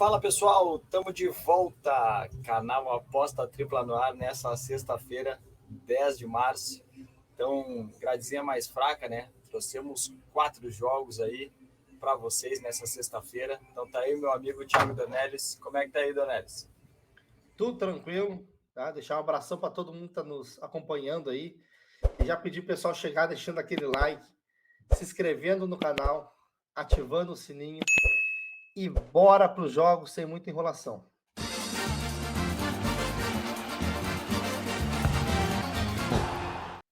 Fala pessoal, estamos de volta, canal Aposta Tripla no ar nessa sexta-feira, 10 de março. Então, gradezinha mais fraca, né? Trouxemos 4 jogos aí para vocês nessa sexta-feira. Então tá aí meu amigo Thiago Donelis. Como é que tá aí, Donelis? Tudo tranquilo, tá? Deixar um abração para todo mundo que está nos acompanhando aí. E já pedir o pessoal chegar deixando aquele like, se inscrevendo no canal, ativando o sininho e bora para os jogos sem muita enrolação.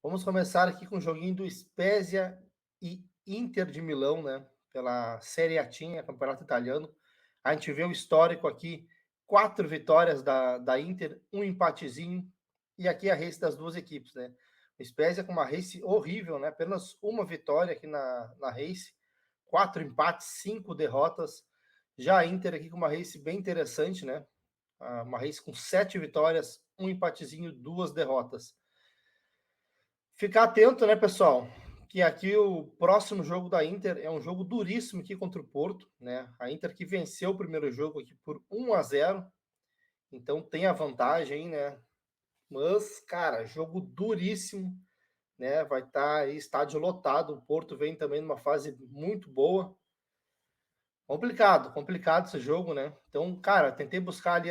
Vamos começar aqui com o joguinho do Spezia e Inter de Milão, né? Pela Serie A, campeonato italiano. A gente vê o histórico aqui: 4 vitórias da Inter, um empatezinho, e aqui a race das duas equipes, né? O Spezia com uma race horrível, né? Apenas uma vitória aqui na race, 4 empates, 5 derrotas. Já a Inter aqui com uma race bem interessante, né? Uma race com 7 vitórias, um empatezinho, 2 derrotas. Ficar atento, né, pessoal? Que aqui o próximo jogo da Inter é um jogo duríssimo aqui contra o Porto, né? A Inter que venceu o primeiro jogo aqui por 1-0, então tem a vantagem, né? Mas, cara, jogo duríssimo, né? Vai estar aí estádio lotado. O Porto vem também numa fase muito boa. Complicado esse jogo, né? Então, cara, tentei buscar ali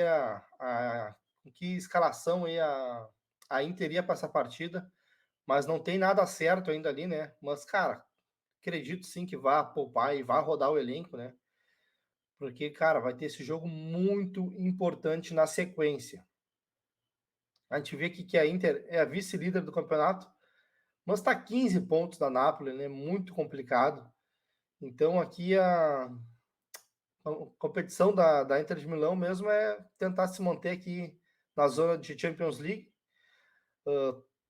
em que escalação aí a Inter ia para essa partida, mas não tem nada certo ainda ali, né? Mas, cara, acredito sim que vá poupar e vá rodar o elenco, né? Porque, cara, vai ter esse jogo muito importante na sequência. A gente vê aqui que a Inter é a vice-líder do campeonato, mas está 15 pontos da Napoli, né? Muito complicado. Então, aqui a competição da Inter de Milão mesmo é tentar se manter aqui na zona de Champions League.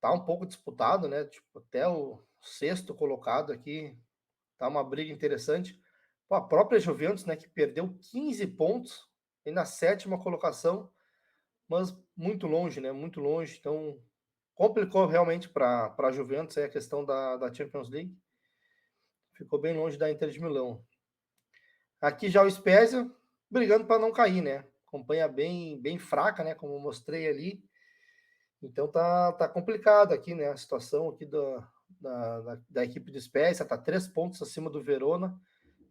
Tá um pouco disputado, né? Tipo, até o sexto colocado aqui tá uma briga interessante. Pô, a própria Juventus, né, que perdeu 15 pontos e na sétima colocação, mas muito longe, né? Muito longe. Então, complicou realmente para a Juventus aí a questão da Champions League. Ficou bem longe da Inter de Milão. Aqui já o Spezia brigando para não cair, né? Campanha bem fraca, né? Como eu mostrei ali. Então tá complicado aqui, né? A situação aqui da equipe do Spezia, tá 3 pontos acima do Verona.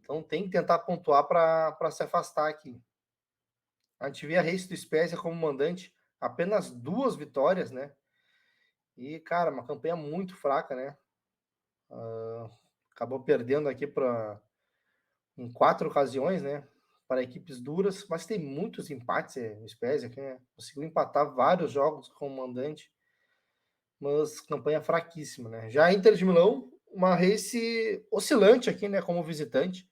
Então tem que tentar pontuar para se afastar aqui. A gente vê a race do Spezia como mandante, apenas 2 vitórias, né? E, cara, uma campanha muito fraca, né? Acabou perdendo aqui em 4 ocasiões, né? Para equipes duras, mas tem muitos empates no Spezia, que né? Conseguiu empatar vários jogos como mandante, mas campanha fraquíssima, né? Já a Inter de Milão, uma race oscilante aqui, né? Como visitante.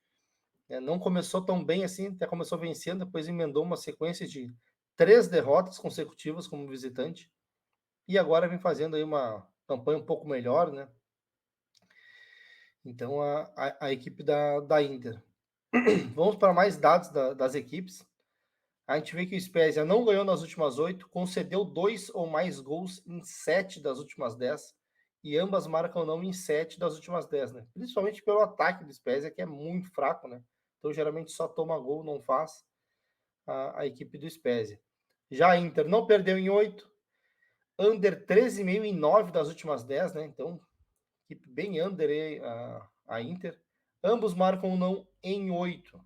Não começou tão bem assim, até começou vencendo, depois emendou uma sequência de 3 derrotas consecutivas como visitante, e agora vem fazendo aí uma campanha um pouco melhor, né? Então, a equipe da Inter. Vamos para mais dados das equipes. A gente vê que o Spezia não ganhou nas últimas 8, concedeu 2 ou mais gols em 7 das últimas 10, e ambas marcam não em 7 das últimas 10, né? Principalmente pelo ataque do Spezia, que é muito fraco, né? Então, geralmente só toma gol, não faz a equipe do Spezia. Já a Inter não perdeu em 8, under 13,5 em 9 das últimas 10, né? Então, equipe bem under aí, a Inter. Ambos marcam não em 8.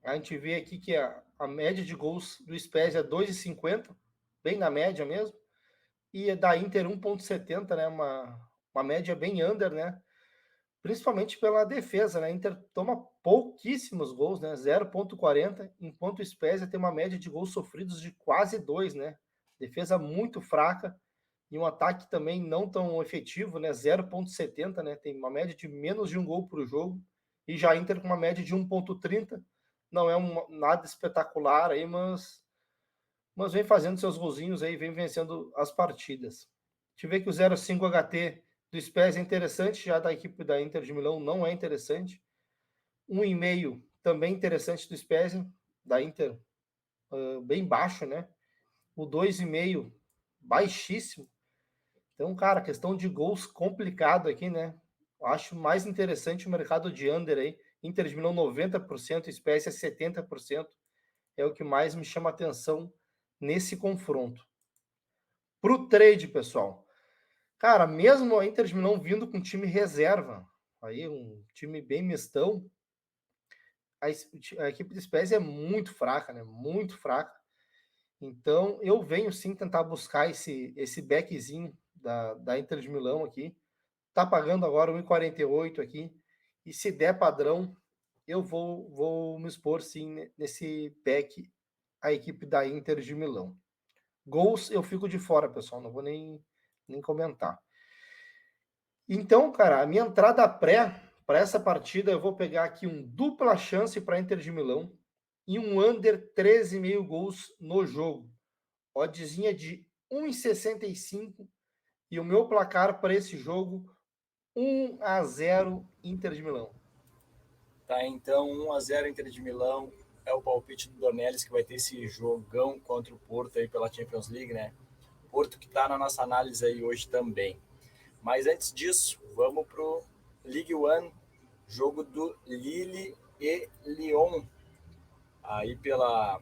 A gente vê aqui que a média de gols do Spezia é 2,50, bem na média mesmo. E da Inter 1,70, né? Uma média bem under, né? Principalmente pela defesa, né? A Inter toma pouquíssimos gols, né? 0,40, enquanto o Spezia tem uma média de gols sofridos de quase 2, né? Defesa muito fraca e um ataque também não tão efetivo, né? 0,70, né? Tem uma média de menos de um gol por jogo. E já a Inter com uma média de 1,30. Não é nada espetacular aí, mas vem fazendo seus golzinhos aí, vem vencendo as partidas. A gente vê que o 0,5 HT do Spezia é interessante, já da equipe da Inter de Milão não é interessante. 1,5 também interessante do Spezia, da Inter, bem baixo, né? O 2,5 baixíssimo. Então, cara, questão de gols complicado aqui, né? Eu acho mais interessante o mercado de under aí. Inter de Milão 90%, Spezia 70%. É o que mais me chama atenção nesse confronto. Para o trade, pessoal. Cara, mesmo a Inter de Milão vindo com time reserva, aí um time bem mistão, a equipe do Spezia é muito fraca, né? Muito fraca. Então, eu venho sim tentar buscar esse backzinho da Inter de Milão aqui. Tá pagando agora 1,48 aqui. E se der padrão, eu vou me expor sim nesse back a equipe da Inter de Milão. Gols eu fico de fora, pessoal. Não vou nem comentar. Então, cara, a minha entrada pré para essa partida, eu vou pegar aqui um dupla chance para Inter de Milão e um under 13,5 gols no jogo. Oddzinha de 1,65 e o meu placar para esse jogo 1-0 Inter de Milão. Tá, então 1-0 Inter de Milão é o palpite do Dornelles, que vai ter esse jogão contra o Porto aí pela Champions League, né? Porto que tá na nossa análise aí hoje também. Mas antes disso, vamos pro Ligue 1, jogo do Lille e Lyon, aí pelo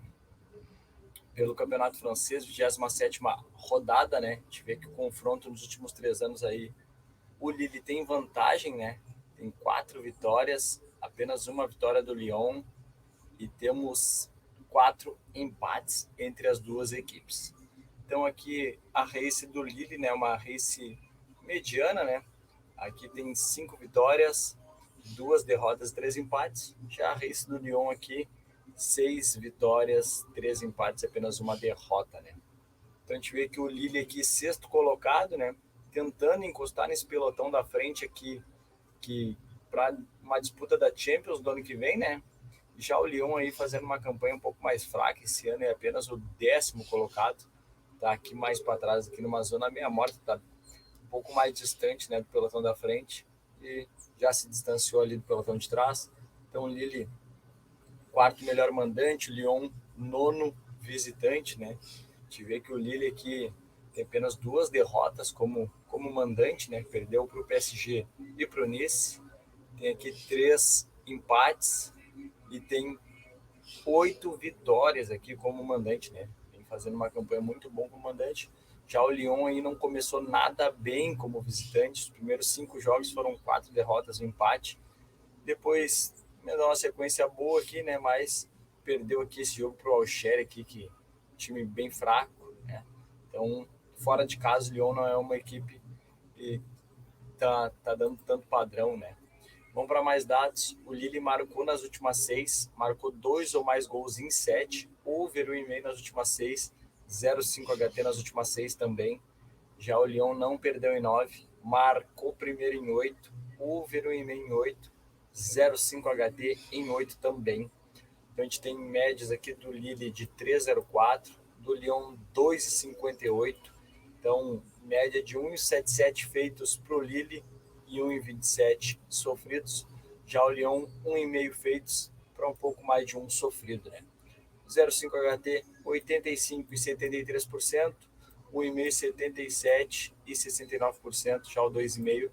Campeonato Francês, 27ª rodada, né? A gente vê que o confronto nos últimos 3 anos aí, o Lille tem vantagem, né? Tem 4 vitórias, apenas uma vitória do Lyon, e temos 4 empates entre as duas equipes. Então aqui a race do Lille, né, uma race mediana, né? Aqui tem 5 vitórias, 2 derrotas, 3 empates. Já a race do Lyon aqui, 6 vitórias, 3 empates, apenas uma derrota, né? Então a gente vê que o Lille aqui, sexto colocado, né, tentando encostar nesse pelotão da frente aqui, que para uma disputa da Champions do ano que vem, né? Já o Lyon aí fazendo uma campanha um pouco mais fraca esse ano, é apenas o 10º colocado, tá aqui mais para trás, aqui numa zona meia morta, tá um pouco mais distante, né, do pelotão da frente, e já se distanciou ali do pelotão de trás. Então o Lille, quarto melhor mandante, o Lyon nono visitante, né? A gente vê que o Lille aqui tem apenas 2 derrotas como mandante, né? Perdeu para o PSG e para o Nice. Tem aqui 3 empates e tem 8 vitórias aqui como mandante, né? Vem fazendo uma campanha muito boa como mandante. Já o Lyon aí não começou nada bem como visitante. Os primeiros 5 jogos foram 4 derrotas e um empate. Depois me deu uma sequência boa aqui, né? Mas perdeu aqui esse jogo para o Auxerre aqui, que time bem fraco, né? Então, fora de casa, o Lyon não é uma equipe que tá dando tanto padrão, né? Vamos para mais dados. O Lille marcou nas últimas 6, marcou 2 ou mais gols em 7, over 1,5 nas últimas 6, 0,5 HT nas últimas 6 também. Já o Lyon não perdeu em 9, marcou primeiro em 8, over 1,5 em 8, 0,5 HT em 8 também. Então a gente tem médias aqui do Lille de 3,04, do Lyon 2,58. Então, média de 1,77 feitos para o Lille e 1,27 sofridos. Já o Lyon, 1,5 feitos para um pouco mais de 1 sofrido, né? 0,5 HT, 85 e 73%, 1,5 77 e 69%, já o 2,5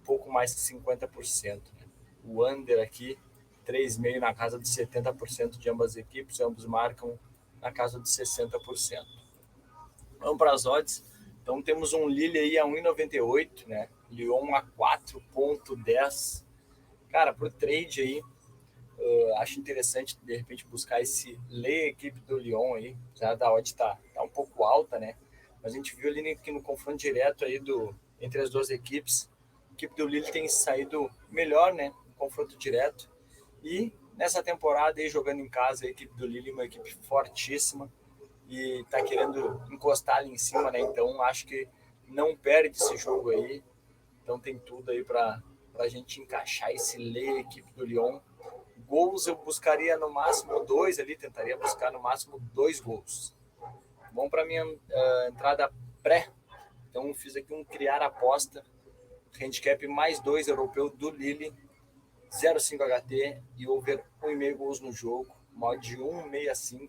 pouco mais de 50%, né? O under aqui, 3,5 na casa de 70% de ambas as equipes, ambos marcam na casa de 60%. Vamos para as odds. Então temos um Lille aí a 1,98, né? Lyon a 4,10. Cara, pro trade aí, acho interessante de repente buscar esse ler equipe do Lyon aí, já da odd tá um pouco alta, né? Mas a gente viu ali que no confronto direto aí entre as duas equipes, a equipe do Lille tem saído melhor, né? No confronto direto. E nessa temporada aí, jogando em casa, a equipe do Lille é uma equipe fortíssima e tá querendo encostar ali em cima, né? Então acho que não perde esse jogo aí. Então tem tudo aí para a gente encaixar esse lei equipe do Lyon. Gols eu buscaria no máximo 2 ali, tentaria buscar no máximo 2 gols. Vamos para minha entrada pré. Então fiz aqui um criar aposta, handicap mais 2 europeu do Lille, 0,5 HT e over 1,5 gols no jogo, mod de 1,65.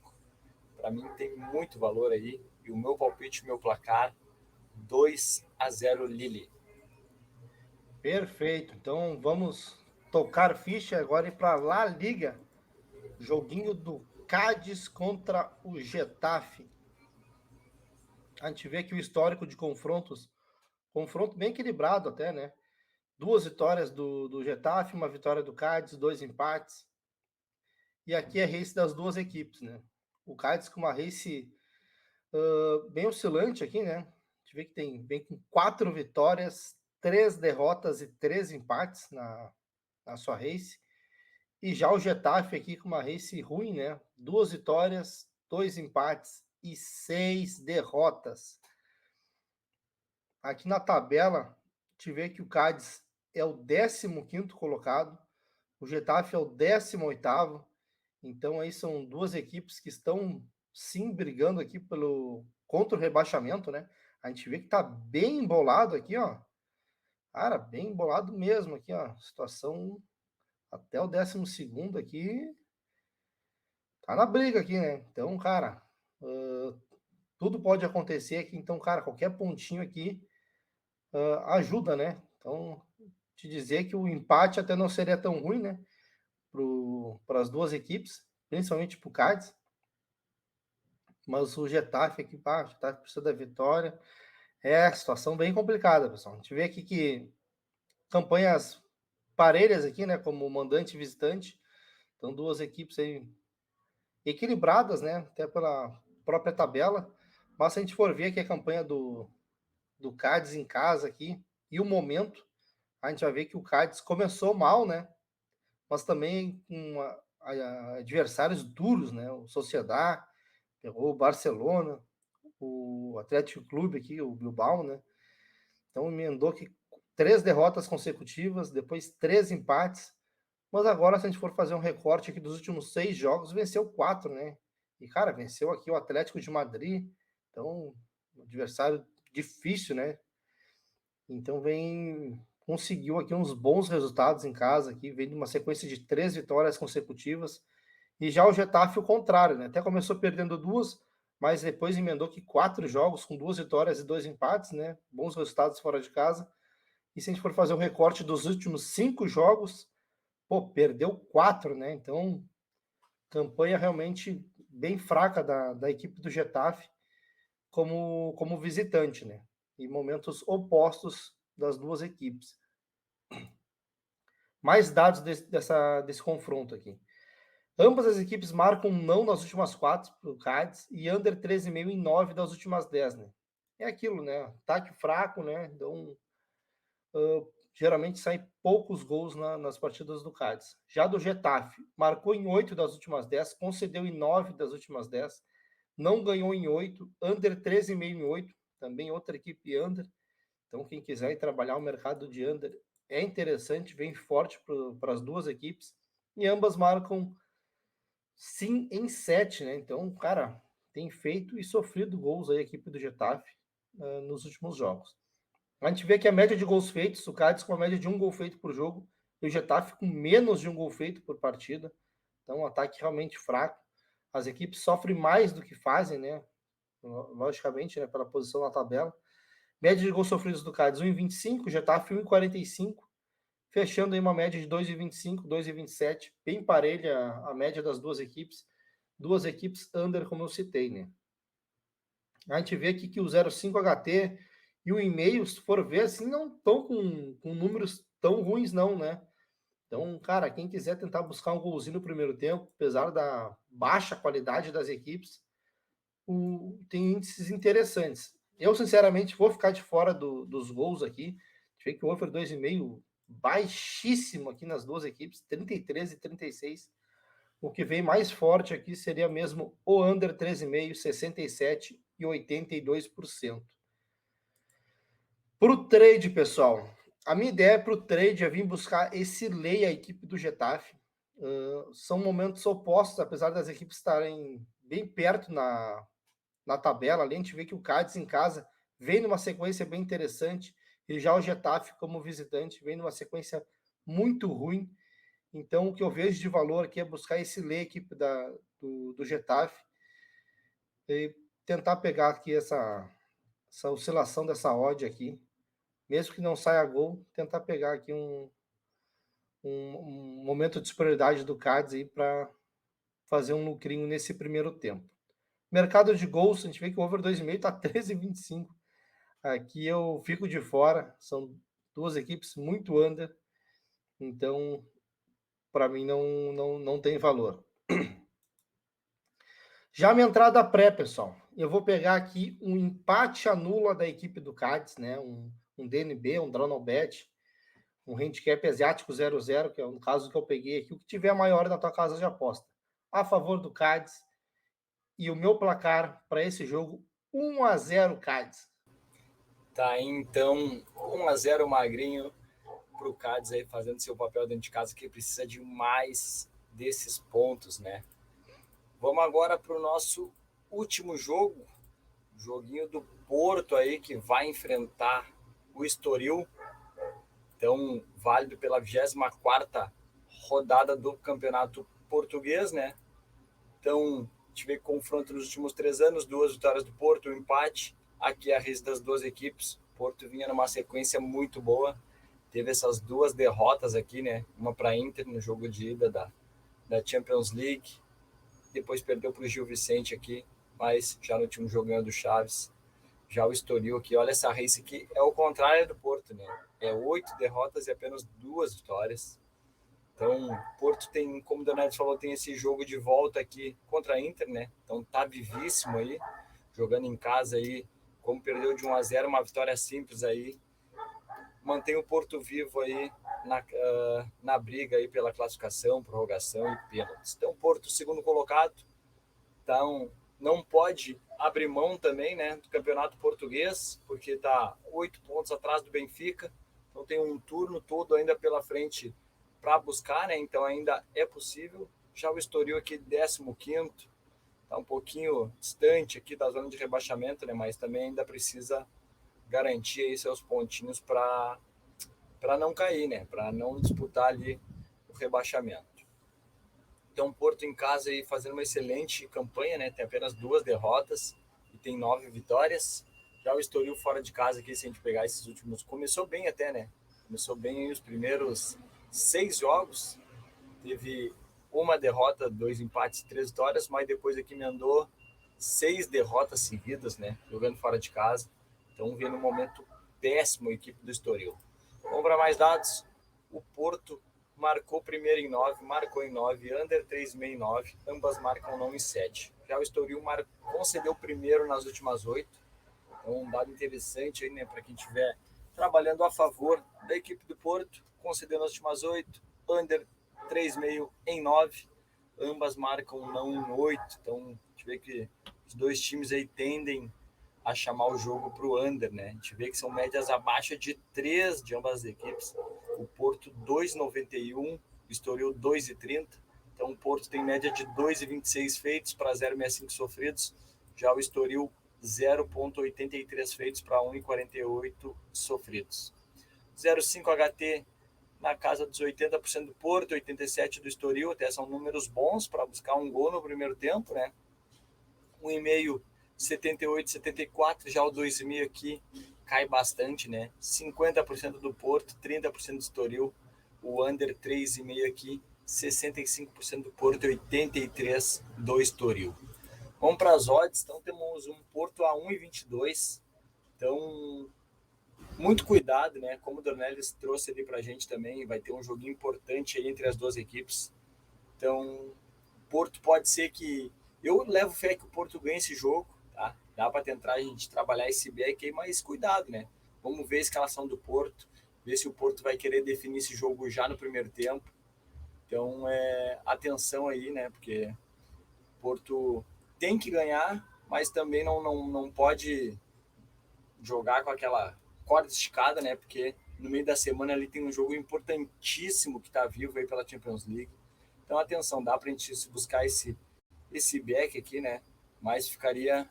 Para mim tem muito valor aí. E o meu palpite, meu placar, 2-0 Lille. Perfeito. Então vamos tocar ficha agora e para La Liga. Joguinho do Cádiz contra o Getafe. A gente vê aqui o histórico de confrontos. Confronto bem equilibrado até, né? 2 vitórias do Getafe, 1 vitória do Cádiz, 2 empates. E aqui é race das duas equipes, né? O Cádiz com uma race bem oscilante aqui, né? A gente vê que vem com 4 vitórias, 3 derrotas e 3 empates na sua race. E já o Getafe aqui com uma race ruim, né? 2 vitórias, 2 empates e 6 derrotas. Aqui na tabela, a gente vê que o Cádiz é o 15º colocado, o Getafe é o 18º. Então aí são duas equipes que estão sim brigando aqui contra o rebaixamento, né? A gente vê que tá bem embolado aqui, ó. Cara, bem embolado mesmo aqui, ó. Situação até o 12º aqui tá na briga aqui, né? Então, cara, tudo pode acontecer aqui. Então, cara, qualquer pontinho aqui ajuda, né? Então, te dizer que o empate até não seria tão ruim, né? Para as duas equipes, principalmente para o Cádiz. Mas o Getafe aqui, o Getafe precisa da vitória. É situação bem complicada, pessoal. A gente vê aqui que campanhas parelhas aqui, né? Como mandante e visitante. Então, duas equipes aí equilibradas, né? Até pela própria tabela. Mas se a gente for ver aqui a campanha do Cádiz em casa aqui e o momento, a gente vai ver que o Cádiz começou mal, né? Mas também com adversários duros, né? O Sociedad, pegou o Barcelona, o Atlético Clube aqui, o Bilbao, né? Então emendou que 3 derrotas consecutivas, depois 3 empates. Mas agora, se a gente for fazer um recorte aqui dos últimos 6 jogos, venceu 4, né? E, cara, venceu aqui o Atlético de Madrid. Então, um adversário difícil, né? Então conseguiu aqui uns bons resultados em casa, aqui, vem de uma sequência de 3 vitórias consecutivas. E já o Getafe, o contrário, né? Até começou perdendo 2, mas depois emendou que 4 jogos com 2 vitórias e 2 empates, né? Bons resultados fora de casa. E se a gente for fazer um recorte dos últimos 5 jogos, pô, perdeu 4, né? Então, campanha realmente bem fraca da equipe do Getafe como visitante, né? E momentos opostos das duas equipes. Mais dados desse confronto aqui. Ambas as equipes marcam não nas últimas 4 para o Cádiz e under 13,5 em 9 das últimas 10, né? É aquilo, né? Ataque fraco, né? Então, geralmente saem poucos gols nas partidas do Cádiz. Já do Getafe, marcou em 8 das últimas 10, concedeu em 9 das últimas 10, não ganhou em 8, under 13,5 em 8, também outra equipe under. Então, quem quiser ir trabalhar o mercado de under é interessante, vem forte para as duas equipes. E ambas marcam sim em 7, né? Então, cara, tem feito e sofrido gols aí a equipe do Getafe nos últimos jogos. A gente vê que a média de gols feitos, o Cádiz com uma média de 1 gol feito por jogo, e o Getafe com menos de 1 gol feito por partida. Então, um ataque realmente fraco. As equipes sofrem mais do que fazem, né? Logicamente, né? Pela posição na tabela. Média de gols sofridos do Cádiz, 1,25, Getafe 1,45, fechando aí uma média de 2,25, 2,27, bem parelha a média das duas equipes. Duas equipes under, como eu citei, né? A gente vê aqui que o 0,5 HT e o e-mail, se for ver, assim, não estão com números tão ruins, não, né? Então, cara, quem quiser tentar buscar um golzinho no primeiro tempo, apesar da baixa qualidade das equipes, tem índices interessantes. Eu, sinceramente, vou ficar de fora dos gols aqui. Vê que o over 2,5 baixíssimo aqui nas duas equipes, 33 e 36. O que vem mais forte aqui seria mesmo o under 13,5, 67 e 82%. Para o trade, pessoal, a minha ideia para o trade é vir buscar esse lei a equipe do Getafe. São momentos opostos, apesar das equipes estarem bem perto na tabela. Ali a gente vê que o Cádiz em casa vem numa sequência bem interessante, e já o Getafe, como visitante, vem numa sequência muito ruim. Então, o que eu vejo de valor aqui é buscar esse lei equipe do Getafe e tentar pegar aqui essa oscilação dessa odd aqui, mesmo que não saia gol, tentar pegar aqui um momento de superioridade do Cádiz aí para fazer um lucrinho nesse primeiro tempo. Mercado de gols, a gente vê que o over 2,5 está 13,25. Aqui eu fico de fora, são duas equipes muito under, então para mim não tem valor. Já minha entrada pré, pessoal, eu vou pegar aqui um empate anula da equipe do Cádiz, né? Um DNB, um draw no bet, um handicap asiático 0-0, que é um caso que eu peguei aqui, o que tiver maior na tua casa de aposta. A favor do Cádiz, e o meu placar para esse jogo, 1-0 Cádiz. Tá aí, então, 1-0 magrinho para o Cádiz aí fazendo seu papel dentro de casa, que precisa de mais desses pontos, né? Vamos agora para o nosso último jogo, joguinho do Porto aí, que vai enfrentar o Estoril. Então, válido pela 24ª rodada do Campeonato Português, né? Então, a gente vê confronto nos últimos 3 anos, 2 vitórias do Porto, um empate. Aqui é a rede das duas equipes. O Porto vinha numa sequência muito boa. Teve essas 2 derrotas aqui, né? Uma para a Inter no jogo de ida da Champions League. Depois perdeu para o Gil Vicente aqui, mas já no último jogo ganhou do Chaves. Já o Estoril aqui, olha essa race aqui, é o contrário do Porto, né? É 8 derrotas e apenas 2 vitórias. Então, o Porto tem, como o Donato falou, tem esse jogo de volta aqui contra a Inter, né? Então tá vivíssimo aí, jogando em casa aí, como perdeu de 1-0, uma vitória simples aí, mantém o Porto vivo aí na briga aí pela classificação, prorrogação e pênaltis. Então, Porto, segundo colocado, então não pode abrir mão também, né, do Campeonato Português, porque está 8 pontos atrás do Benfica, então tem um turno todo ainda pela frente para buscar, né, então ainda é possível. Já o Estoril aqui, 15º, está um pouquinho distante aqui da zona de rebaixamento, né, mas também ainda precisa garantir aí seus pontinhos para não cair, né? Para não disputar ali o rebaixamento. Então, Porto em casa aí fazendo uma excelente campanha, né? Tem apenas 2 derrotas e tem 9 vitórias. Já o Estoril fora de casa aqui, se a gente pegar esses últimos, começou bem até, né? Começou bem aí os primeiros 6 jogos. Teve uma derrota, 2 empates, 3 vitórias, mas depois aqui emendou 6 derrotas seguidas, né? Jogando fora de casa. Então, vem num momento péssimo a equipe do Estoril. Vamos para mais dados. O Porto marcou primeiro em 9, marcou em 9, under 3,5 em 9, ambas marcam não em 7. Já o Estoril concedeu primeiro nas últimas 8. Então, um dado interessante aí, né, para quem estiver trabalhando a favor da equipe do Porto, concedeu nas últimas 8, under 3,5 em 9, ambas marcam não em 8. Então, a gente vê que os dois times aí tendem a chamar o jogo para o under, né? A gente vê que são médias abaixo de 3 de ambas as equipes. O Porto 2,91, o Estoril 2,30. Então o Porto tem média de 2,26 feitos para 0,65 sofridos. Já o Estoril 0,83 feitos para 1,48 sofridos. 0,5 HT na casa dos 80% do Porto, 87% do Estoril. Até são números bons para buscar um gol no primeiro tempo, né? 1,5 78, 74, já o 2,5 aqui cai bastante, né? 50% do Porto, 30% do Estoril, o under 3,5 aqui, 65% do Porto, 83% do Estoril. Vamos para as odds, então temos um Porto a 1,22, então muito cuidado, né? Como o Dornelles trouxe ali para a gente também, vai ter um joguinho importante aí entre as duas equipes, então o Porto pode ser que, eu levo fé que o Porto ganhe esse jogo, tá? Dá para tentar a gente trabalhar esse back aí, mas cuidado, né? Vamos ver a escalação do Porto, ver se o Porto vai querer definir esse jogo já no primeiro tempo. Então, atenção aí, né? Porque o Porto tem que ganhar, mas também não pode jogar com aquela corda esticada, né? Porque no meio da semana ali tem um jogo importantíssimo que está vivo aí pela Champions League. Então, atenção, dá para a gente buscar esse back aqui, né? Mas ficaria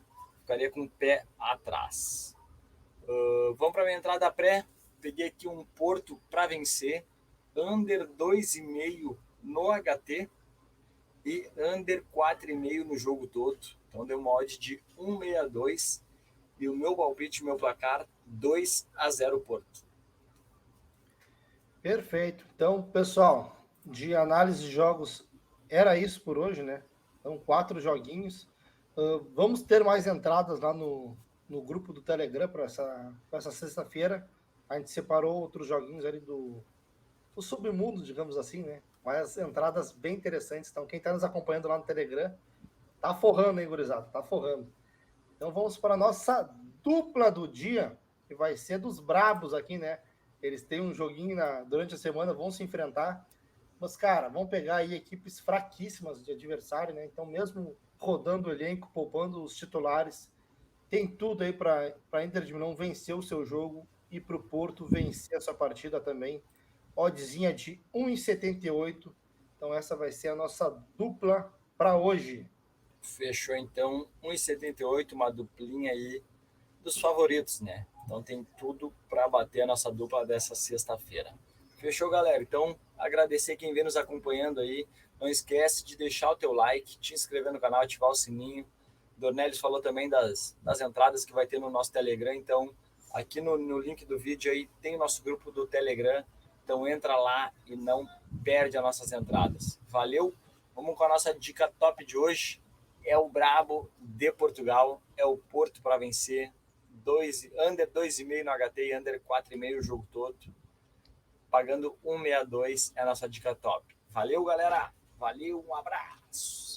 com o pé atrás. Vamos para a minha entrada pré. Peguei aqui um Porto para vencer. Under 2,5 no HT e under 4,5 no jogo todo. Então deu uma odd de 1,62. E o meu palpite, meu placar, 2-0 Porto. Perfeito. Então, pessoal, de análise de jogos, era isso por hoje, né? Então, 4 joguinhos. Vamos ter mais entradas lá no grupo do Telegram para essa sexta-feira. A gente separou outros joguinhos ali do submundo, digamos assim, né? Mas entradas bem interessantes. Então, quem está nos acompanhando lá no Telegram, tá forrando, hein, gurizada? Tá forrando. Então, vamos para a nossa dupla do dia, que vai ser dos brabos aqui, né? Eles têm um joguinho durante a semana, vão se enfrentar. Mas, cara, vão pegar aí equipes fraquíssimas de adversário, né? Então, mesmo rodando o elenco, poupando os titulares, tem tudo aí para a Inter de Milão vencer o seu jogo e para o Porto vencer a sua partida também. Oddzinha de 1,78. Então, essa vai ser a nossa dupla para hoje. Fechou então 1,78, uma duplinha aí dos favoritos, né? Então tem tudo para bater a nossa dupla dessa sexta-feira. Fechou, galera? Então, agradecer quem vem nos acompanhando aí. Não esquece de deixar o teu like, te inscrever no canal, ativar o sininho. Dornelles falou também das entradas que vai ter no nosso Telegram. Então, aqui no link do vídeo aí tem o nosso grupo do Telegram. Então, entra lá e não perde as nossas entradas. Valeu? Vamos com a nossa dica top de hoje. É o Brabo de Portugal. É o Porto para vencer. Under 2,5 no HT e under 4,5 o jogo todo. Pagando 1,62 é a nossa dica top. Valeu, galera. Valeu, um abraço.